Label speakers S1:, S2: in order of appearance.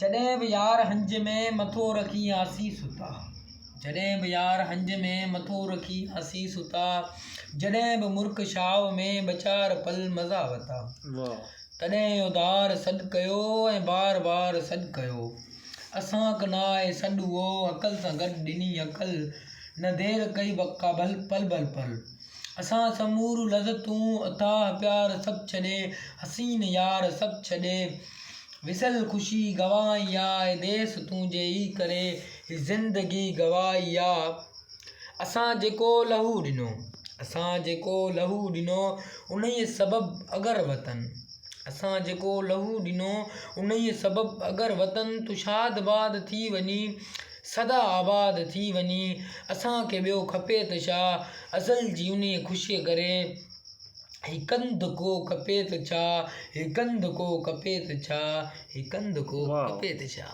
S1: जॾहिं बि यार हंज में मथो रखी आसी सुता, जॾहिं बि यार हंज में मथो रखी आसी सुता, जॾहिं बि मुर्ख छाव में ॿ-4 पल मज़ा वता, तॾहिं उधार सॾु कयो ऐं बार बार सॾु कयो। असां कनाए सॾु उहो अकल सां गॾु ॾिनी अकल, न देरि कई बका भल पल भल पल। असां समूर लज़तूं अथाह प्यार सभु छॾे, हसीन यार सभु छॾे, विसल ख़ुशी गवाई आहे देस तुंहिंजे ई करे, ही ज़िंदगी गवाई आहे। असां जेको लहू ॾिनो, असां जेको लहू ॾिनो उन्हीअ सबबु अगर वतन, असां जेको लहू ॾिनो उन्हीअ सबबु अगर वतन, तूं शाद बाद थी वञी सदा आबाद थी वञी, असांखे ॿियो खपे त छा अज़ल जी उन्हीअ ख़ुशीअ करे, हिकु हंधु को खपे त छा, हिकु हंधु को खपे त छा, हिकु हंधु को खपे त छा।